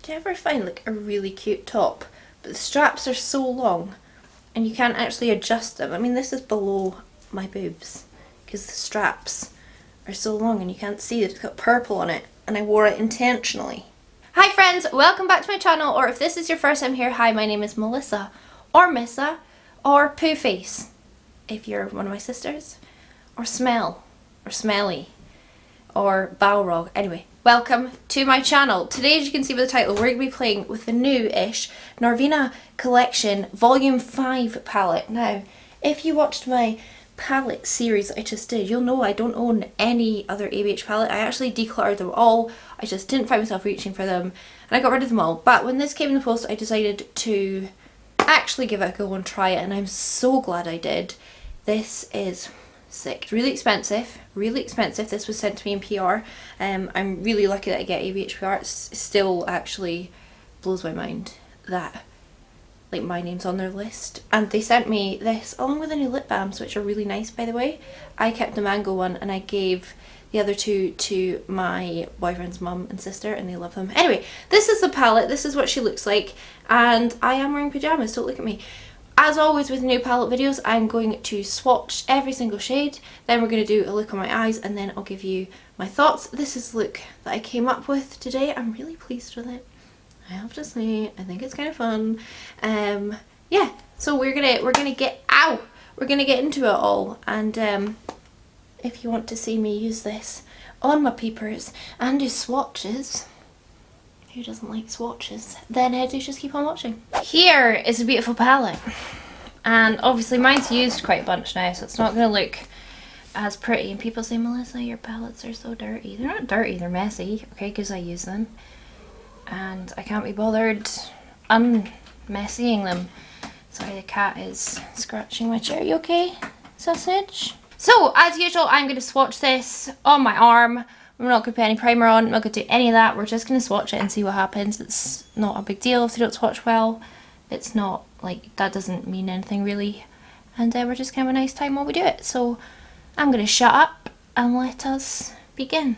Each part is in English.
Do you ever find like a really cute top, but the straps are so long and you can't actually adjust them? I mean, this is below my boobs because the straps are so long and you can't see that it's got purple on it, and I wore it intentionally. Hi friends, welcome back to my channel, or if this is your first time here, hi, my name is Melissa, or Missa, or Poo Face, if you're one of my sisters, or Smell, or Smelly, or Balrog. Anyway, welcome to my channel. Today, as you can see by the title, we're going to be playing with the new-ish Norvina Collection Volume 5 palette. Now, if you watched my palette series I just did, you'll know I don't own any other ABH palette. I actually decluttered them all. I just didn't find myself reaching for them, and I got rid of them all. But when this came in the post, I decided to actually give it a go and try it, and I'm so glad I did. This is sick. Really expensive, really expensive. This was sent to me in PR. I'm really lucky that I get ABH PR. It still actually blows my mind that like my name's on their list, and they sent me this along with the new lip balms, which are really nice, by the way. I kept the mango one and I gave the other two to my boyfriend's mum and sister, and they love them. Anyway, this is the palette, this is what she looks like, and I am wearing pajamas, don't look at me. As always with new palette videos, I'm going to swatch every single shade, then we're going to do a look on my eyes, and then I'll give you my thoughts. This is the look that I came up with today. I'm really pleased with it, I have to say. I think it's kind of fun. Yeah, so we're gonna get into it all, and if you want to see me use this on my peepers and do swatches, who doesn't like swatches, then do just keep on watching. Here is a beautiful palette, and obviously mine's used quite a bunch now, so it's not gonna look as pretty. And people say, Melissa, your palettes are so dirty. They're not dirty, they're messy, okay, because I use them. And I can't be bothered unmessying them. Sorry, the cat is scratching my chair. You okay, sausage? So, as usual, I'm going to swatch this on my arm. We're not going to put any primer on. I'm not going to do any of that. We're just going to swatch it and see what happens. It's not a big deal if you don't swatch well. It's not, like, that doesn't mean anything really. And we're just going to have a nice time while we do it. So, I'm going to shut up and let us begin.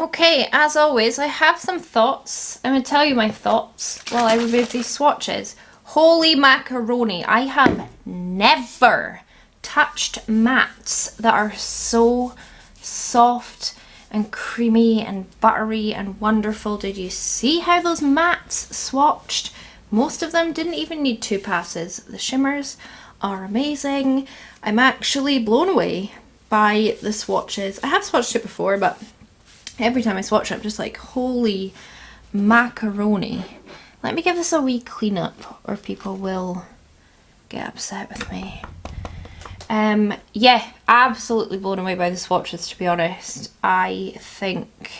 Okay, as always, I have some thoughts. I'm going to tell you my thoughts while I remove these swatches. Holy macaroni, I have never touched mattes that are so soft and creamy and buttery and wonderful. Did you see how those mattes swatched? Most of them didn't even need 2 passes. The shimmers are amazing. I'm actually blown away by the swatches. I have swatched it before, but every time I swatch it, I'm just like, holy macaroni. Let me give this a wee clean up or people will get upset with me. Yeah, absolutely blown away by the swatches, to be honest. I think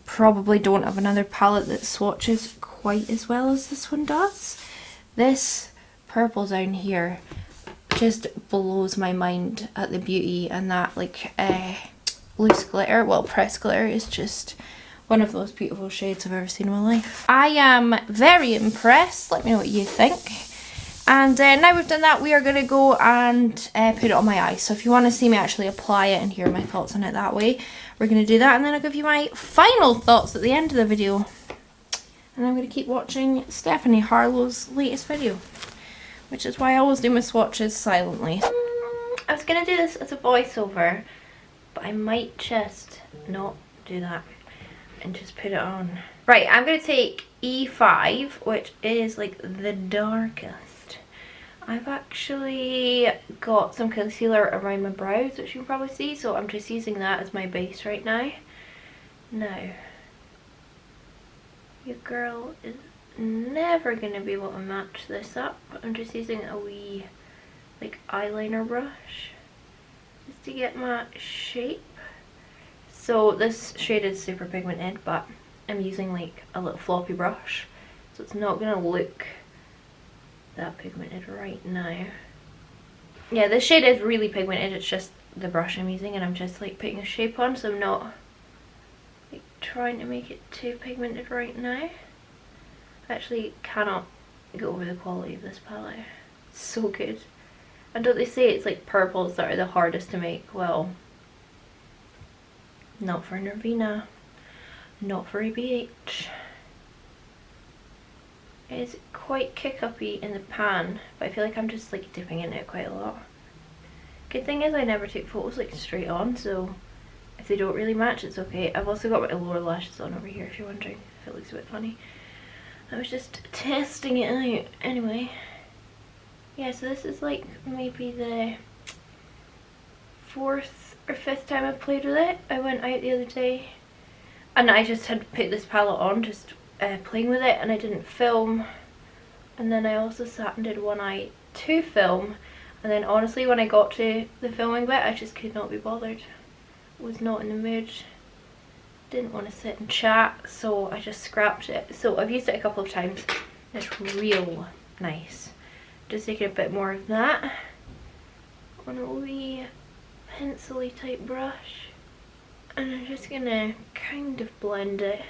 probably don't have another palette that swatches quite as well as this one does. This purple down here just blows my mind at the beauty, and that like loose glitter, well pressed glitter, is just one of those beautiful shades I've ever seen in my life. I am very impressed. Let me know what you think. And now we've done that, we are going to go and put it on my eyes. So if you want to see me actually apply it and hear my thoughts on it that way, we're going to do that. And then I'll give you my final thoughts at the end of the video. And I'm going to keep watching Stephanie Harlow's latest video, which is why I always do my swatches silently. I was going to do this as a voiceover, but I might just not do that and just put it on. Right, I'm going to take E5, which is like the darkest. I've actually got some concealer around my brows, which you can probably see, so I'm just using that as my base right now. Now, your girl is never going to be able to match this up. I'm just using a wee like eyeliner brush just to get my shape. So this shade is super pigmented, but I'm using like a little floppy brush, so it's not going to look that pigmented right now. Yeah, this shade is really pigmented, it's just the brush I'm using, and I'm just like putting a shape on, so I'm not like trying to make it too pigmented right now. I actually cannot get over the quality of this palette. It's so good. And don't they say it's like purples that are the hardest to make? Well, not for Norvina, not for ABH. It is quite kick-uppy in the pan, but I feel like I'm just like dipping in it quite a lot. Good thing is I never take photos like straight on, so if they don't really match, it's okay. I've also got my lower lashes on over here if you're wondering if it looks a bit funny. I was just testing it out. Anyway, yeah, so this is like maybe the 4th or 5th time I've played with it. I went out the other day and I just had put this palette on, just playing with it, and I didn't film. And then I also sat and did one eye to film, and then honestly when I got to the filming bit I just could not be bothered. Was not in the mood, didn't want to sit and chat, so I just scrapped it. So I've used it a couple of times. It's real nice. Just taking a bit more of that on a wee pencil-y type brush, and I'm just gonna kind of blend it,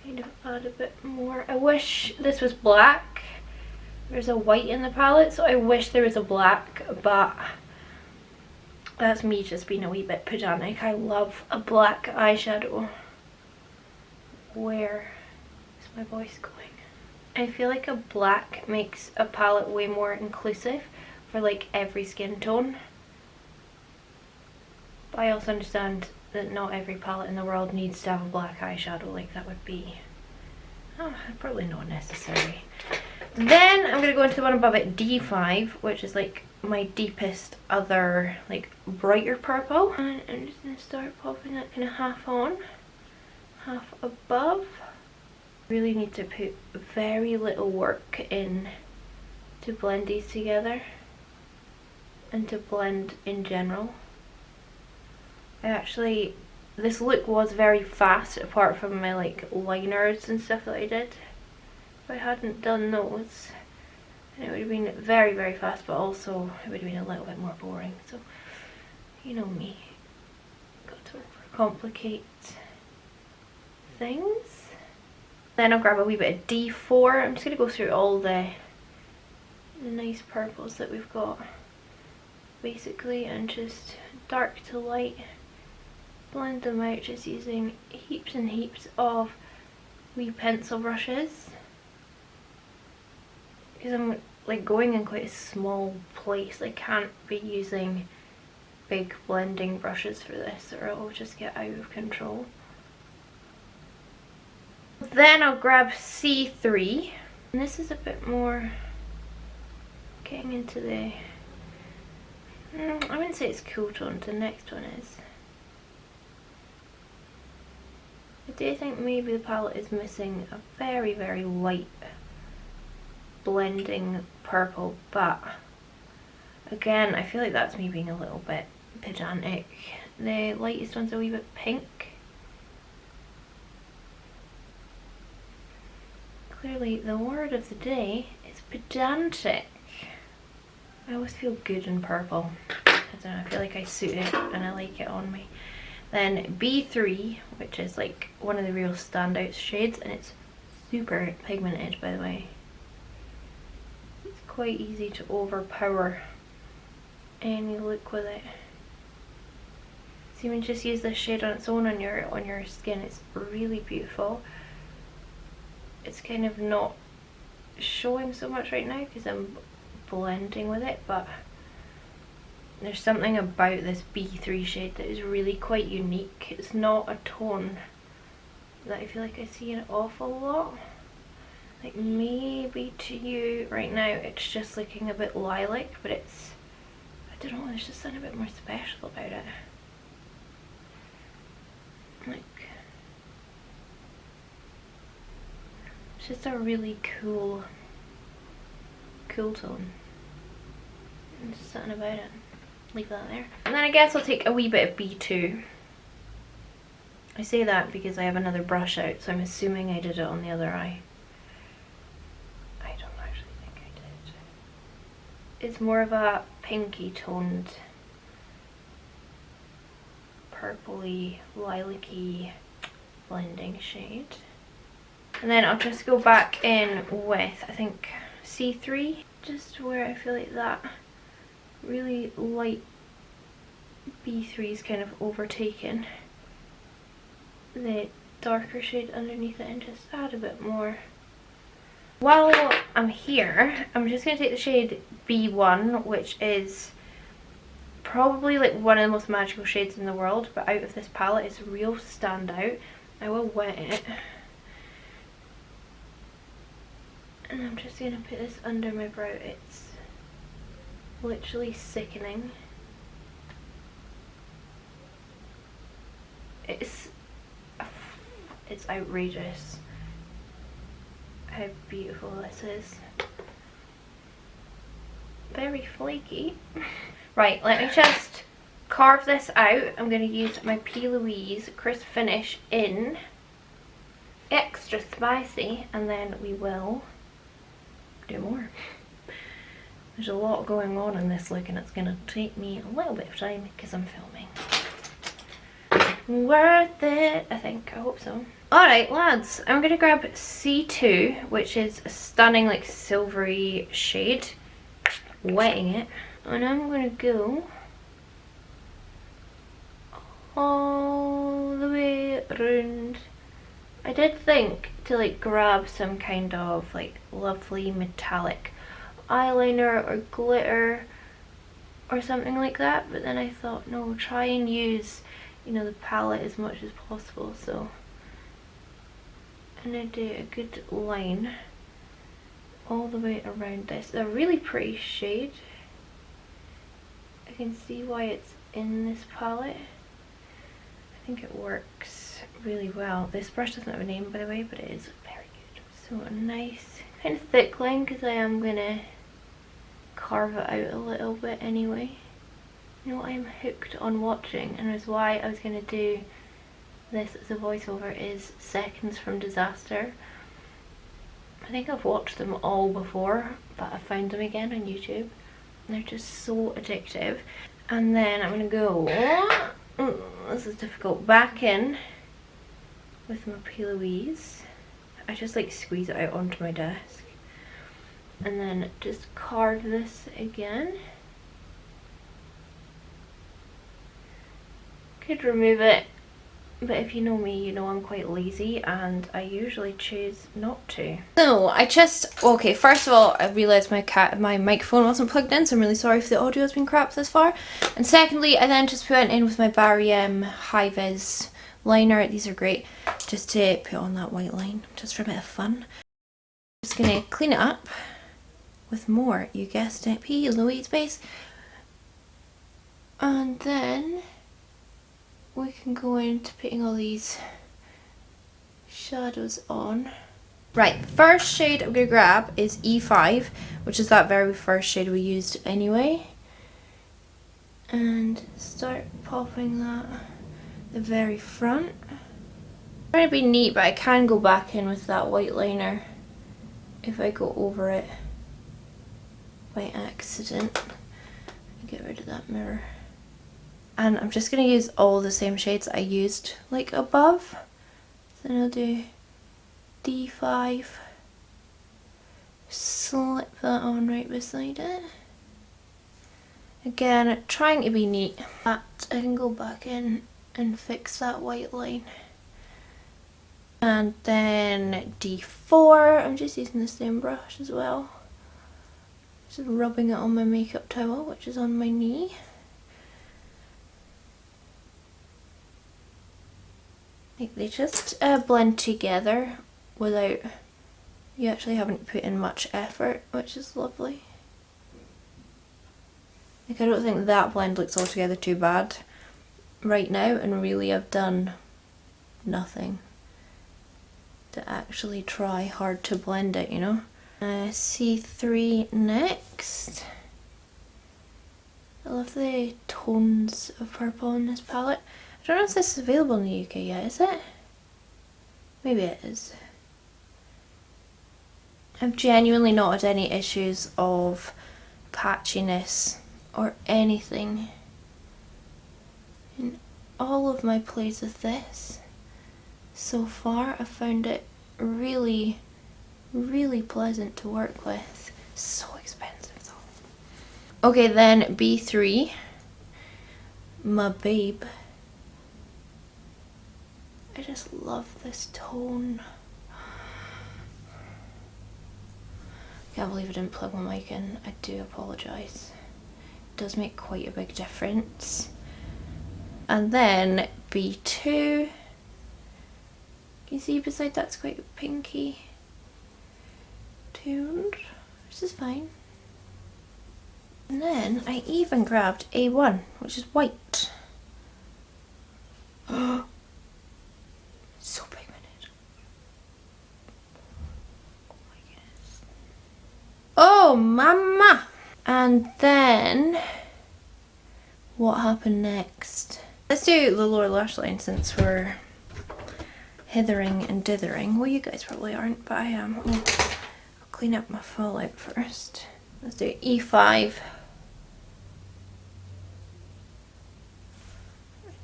kind of add a bit more. I wish this was black. There's a white in the palette, so I wish there was a black, but that's me just being a wee bit pedantic. I love a black eyeshadow. Where is my voice going? I feel like a black makes a palette way more inclusive for like every skin tone. But I also understand that not every palette in the world needs to have a black eyeshadow. Like that would be probably not necessary. Then I'm going to go into the one above it, D5, which is like my deepest other like brighter purple. And I'm just going to start popping that kind of half on, half above. Really need to put very little work in to blend these together and to blend in general. This look was very fast apart from my like liners and stuff that I did. If I hadn't done those, then it would have been very, very fast, but also it would have been a little bit more boring. So, you know me, got to overcomplicate things. Then I'll grab a wee bit of D4. I'm just going to go through all the nice purples that we've got, basically, and just dark to light. Blend them out just using heaps and heaps of wee pencil brushes, because I'm like going in quite a small place. I can't be using big blending brushes for this or it'll just get out of control. Then I'll grab C3, and this is a bit more getting into the, I wouldn't say it's cool tone, the next one is. I do think maybe the palette is missing a very, very light blending purple, but again, I feel like that's me being a little bit pedantic. The lightest one's a wee bit pink, clearly the word of the day is pedantic. I always feel good in purple. I don't know, I feel like I suit it and I like it on me. Then B3, which is like one of the real standout shades, and it's super pigmented, by the way. It's quite easy to overpower any look with it. So you can just use this shade on its own on your skin. It's really beautiful. It's kind of not showing so much right now because I'm blending with it, but there's something about this B3 shade that is really quite unique. It's not a tone that I feel like I see an awful lot. Like maybe to you right now it's just looking a bit lilac, but it's, I don't know, there's just something a bit more special about it. Like, it's just a really cool tone. There's just something about it. Leave that there. And then I guess I'll take a wee bit of B2. I say that because I have another brush out, so I'm assuming I did it on the other eye. I don't actually think I did. It's more of a pinky toned, purpley, lilac-y blending shade. And then I'll just go back in with, I think, C3, just where I feel like that really light B3 is kind of overtaken the darker shade underneath it, and just add a bit more. While I'm here, I'm just going to take the shade B1, which is probably like one of the most magical shades in the world, but out of this palette it's a real standout. I will wet it. And I'm just going to put this under my brow. It's literally sickening. It's outrageous how beautiful this is. Very flaky. Right, let me just carve this out. I'm going to use my P. Louise Crisp Finish in Extra Spicy, and then we will do more. There's a lot going on in this look and it's going to take me a little bit of time because I'm filming. Worth it, I think. I hope so. Alright lads, I'm going to grab C2, which is a stunning like silvery shade. Wetting it. And I'm going to go all the way around. I did think to like grab some kind of like lovely metallic eyeliner or glitter or something like that, but then I thought no, try and use, you know, the palette as much as possible. So I'm gonna do a good line all the way around this. It's a really pretty shade. I can see why it's in this palette. I think it works really well. This brush doesn't have a name, by the way, but it is very good. So a nice kind of thick line because I am gonna carve it out a little bit anyway. You know what I'm hooked on watching, and is why I was gonna do this as a voiceover, is Seconds from Disaster. I think I've watched them all before, but I found them again on YouTube. And they're just so addictive. And then I'm gonna go, this is difficult, back in with my P. Louise. I just like squeeze it out onto my desk. And then just carve this again. Could remove it, but if you know me, you know I'm quite lazy and I usually choose not to. So I just, okay, first of all, I realised my microphone wasn't plugged in, so I'm really sorry if the audio has been crap this far. And secondly, I then just went in with my Barry High Vis liner. These are great just to put on that white line, just for a bit of fun. Just gonna clean it up with more, you guessed it, P. Louise base. And then we can go into putting all these shadows on. Right, the first shade I'm going to grab is E5, which is that very first shade we used anyway. And start popping that at the very front. I'm trying to be neat, but I can go back in with that white liner if I go over it by accident. Get rid of that mirror. And I'm just going to use all the same shades I used like above. So then I'll do D5, slip that on right beside it. Again, trying to be neat, but I can go back in and fix that white line. And then D4, I'm just using the same brush as well. Just rubbing it on my makeup towel, which is on my knee. Like they just blend together without you actually having to put in much effort, which is lovely. Like I don't think that blend looks altogether too bad right now, and really I've done nothing to actually try hard to blend it, you know. C3 next. I love the tones of purple in this palette. I don't know if this is available in the UK yet, is it? Maybe it is. I've genuinely not had any issues of patchiness or anything in all of my plays with this. So far I found it really pleasant to work with. So expensive though. Okay, then B3, my babe. I just love this tone. Can't believe I didn't plug my mic in. I do apologise. It does make quite a big difference. And then B2. Can you see beside that's quite a pinky toned, which is fine. And then I even grabbed A1, which is white. So pigmented. Oh my goodness. Oh mama! And then what happened next? Let's do the lower lash line since we're hithering and dithering. Well, you guys probably aren't, but I am. I'll clean up my fallout first. Let's do E5.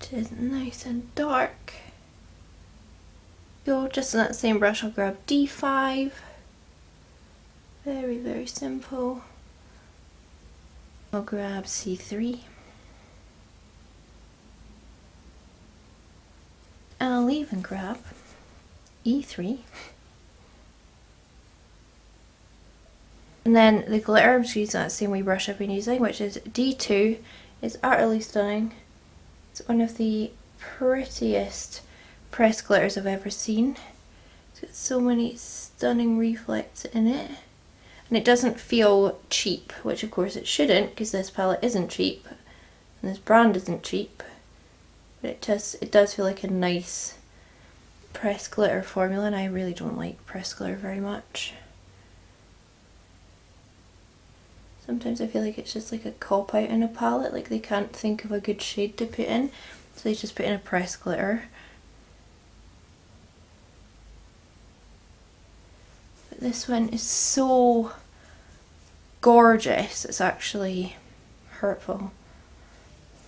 It is nice and dark. Go just on that same brush, I'll grab D5. Very simple. I'll grab C3. And I'll even grab E3. And then the glitter, I'm just using that same wee brush I've been using, which is D2. It's utterly stunning. It's one of the prettiest pressed glitters I've ever seen. It's got so many stunning reflects in it. And it doesn't feel cheap, which of course it shouldn't, because this palette isn't cheap. And this brand isn't cheap. But it does feel like a nice pressed glitter formula, and I really don't like pressed glitter very much. Sometimes I feel like it's just like a cop out in a palette, like they can't think of a good shade to put in, so they just put in a pressed glitter. But this one is so gorgeous, it's actually hurtful.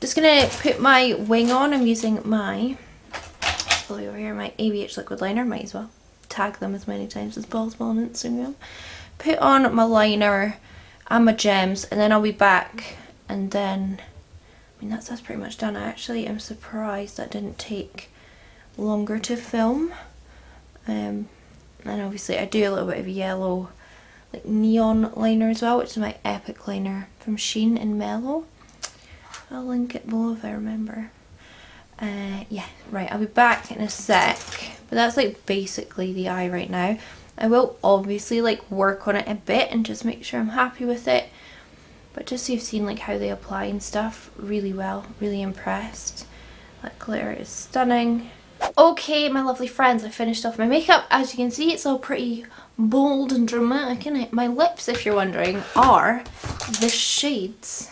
Just gonna put my wing on. I'm using my, over here, my ABH liquid liner. Might as well tag them as many times as possible on Instagram. Put on my liner and my gems, and then I'll be back. And then, I mean, that's pretty much done. I actually am surprised that didn't take longer to film. And obviously I do a little bit of yellow, like neon liner as well, which is my Epic liner from SHEEN in MELLOW. I'll link it below if I remember. Yeah, right, I'll be back in a sec. But that's like basically the eye right now. I will obviously like work on it a bit and just make sure I'm happy with it. But just so you've seen like how they apply and stuff really well, really impressed. That glitter is stunning. Okay, my lovely friends, I finished off my makeup. As you can see, it's all pretty bold and dramatic, isn't it? My lips, if you're wondering, are the shades.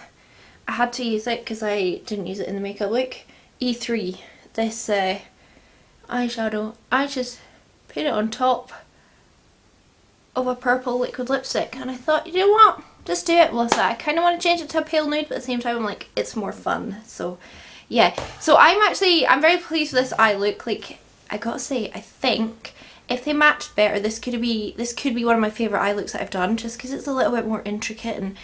I had to use it because I didn't use it in the makeup look. E3, this eyeshadow, I just put it on top of a purple liquid lipstick, and I thought, you know what, just do it, Melissa. I kind of want to change it to a pale nude, but at the same time I'm like, it's more fun. So yeah, so I'm very pleased with this eye look. Like, I gotta say, I think if they matched better, this could be one of my favourite eye looks that I've done, just because it's a little bit more intricate and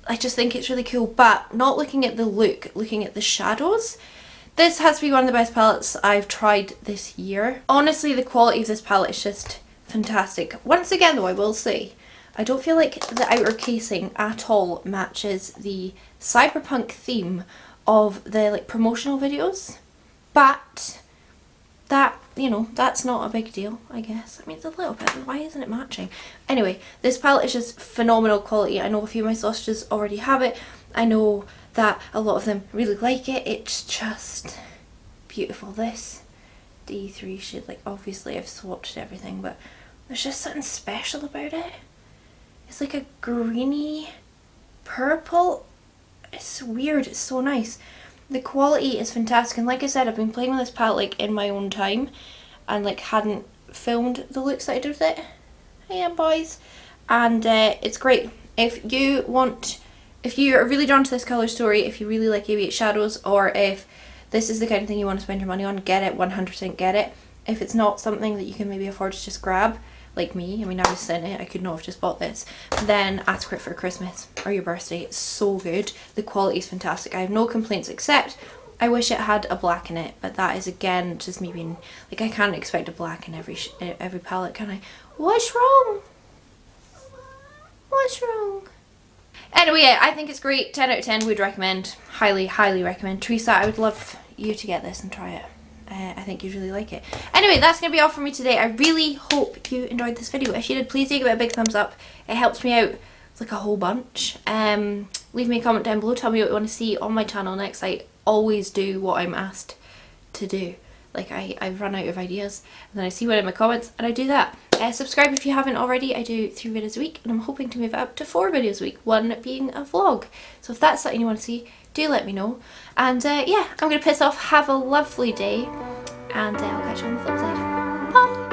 I just think it's really cool. But not looking at the look, looking at the shadows, this has to be one of the best palettes I've tried this year. Honestly, the quality of this palette is just fantastic. Once again though, I will say, I don't feel like the outer casing at all matches the cyberpunk theme of the like promotional videos, but that, you know, that's not a big deal, I guess. I mean, it's a little bit, why isn't it matching? Anyway, this palette is just phenomenal quality. I know a few of my swatches already have it. I know that a lot of them really like it. It's just beautiful. This D3 shade, like, obviously I've swatched everything, but there's just something special about it. It's like a greeny purple. It's weird, it's so nice. The quality is fantastic, and like I said, I've been playing with this palette like in my own time and like hadn't filmed the looks that I did with it. Hey boys. And it's great. If you're really drawn to this colour story, if you really like ABH shadows, or if this is the kind of thing you want to spend your money on, get it, 100% get it. If it's not something that you can maybe afford to just grab, like me, I mean, I was sent it, I could not have just bought this, then ask for it for Christmas or your birthday. It's so good. The quality is fantastic. I have no complaints, except I wish it had a black in it, but that is again just me being like, I can't expect a black in every palette, can I? What's wrong? What's wrong? Anyway, yeah, I think it's great. 10 out of 10, would recommend. Highly, highly recommend. Teresa, I would love you to get this and try it. I think you'd really like it. Anyway, that's going to be all for me today. I really hope you enjoyed this video. If you did, please do give it a big thumbs up. It helps me out like a whole bunch. Leave me a comment down below. Tell me what you want to see on my channel next. I always do what I'm asked to do. Like, I run out of ideas and then I see one in my comments and I do that. Subscribe if you haven't already. I do 3 videos a week and I'm hoping to move it up to 4 videos a week, one being a vlog. So if that's something you want to see, do let me know. And yeah, I'm going to piss off. Have a lovely day and I'll catch you on the flip side. Bye!